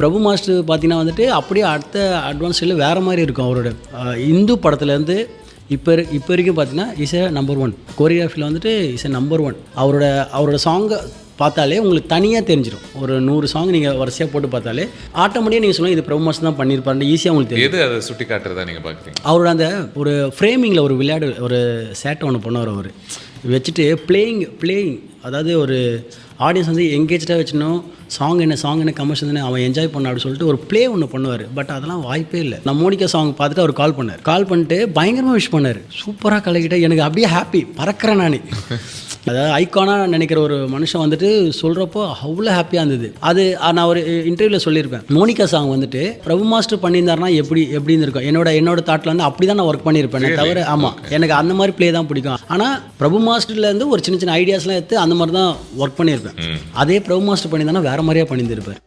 பிரபு master பார்த்தீங்கன்னா வந்துட்டு அப்படியே அடுத்த அட்வான்ஸ்டில் வேறு மாதிரி இருக்கும் அவரோட இந்து படத்துலேருந்து இப்போ வரைக்கும் பார்த்தீங்கன்னா இஸ் நம்பர் 1 கோரியோகிராஃபியில் வந்துட்டு இஸ் நம்பர் 1 அவரோட சாங்கை பார்த்தாலே உங்களுக்கு தனியாக தெரிஞ்சிடும். ஒரு 100 சாங் நீங்கள் வரிசையாக போட்டு பார்த்தாலே ஆட்டோமேட்டிக்காக நீங்கள் சொல்லுங்கள் இது பிரபு மாஸ்டர் தான் பண்ணியிருப்பாரு ஈஸியாக உங்களுக்கு தெரியும். எது அதை சுட்டி காட்டுறதா நீங்கள் பார்க்குறீங்க? அவரோட அந்த ஒரு ஃப்ரேமிங்கில் ஒரு விளையாடு ஒரு சேட்டை ஒன்று பண்ணுவார் அவர் வச்சுட்டு பிளேயிங் அதாவது ஒரு ஆடியன்ஸ் வந்து எங்கேஜாக வச்சுனோம் சாங் என்ன கமர்ஷியல் தானே அவன் என்ஜாய் பண்ண அப்படின்னு சொல்லிட்டு ஒரு ப்ளே ஒன்று பண்ணுவார். பட் அதெல்லாம் வாய்ப்பே இல்லை. நான் மோனிகா சாங் பார்த்துட்டு அவர் கால் பண்ணிட்டு பயங்கரமாக விஷ் பண்ணார். சூப்பராக கலக்கிட்ட எனக்கு அப்படியே ஹாப்பி பறக்கிறேன் நான். அதாவது ஐக்கானாக நினைக்கிற ஒரு மனுஷன் வந்துட்டு சொல்கிறப்போ அவ்வளோ ஹாப்பியாக இருந்தது. அது நான் ஒரு இன்டர்வியூவில் சொல்லியிருப்பேன். மோனிகா சாங் வந்துட்டு பிரபு மாஸ்டர் பண்ணியிருந்தாருன்னா எப்படி இருந்திருக்கும் என்னோட தாட்டில் வந்து அப்படி தான் நான் ஒர்க் பண்ணியிருப்பேன் தவிர. ஆமாம், எனக்கு அந்த மாதிரி ப்ளே தான் பிடிக்கும். ஆனால் பிரபு மாஸ்டர்லேருந்து ஒரு சின்ன ஐடியாஸ்லாம் எடுத்து அந்த மாதிரி தான் ஒர்க் பண்ணியிருப்பேன். அதே பிரபு மாஸ்டர் பண்ணியிருந்தானா வேறு மாதிரியாக பண்ணியிருந்திருப்பேன்.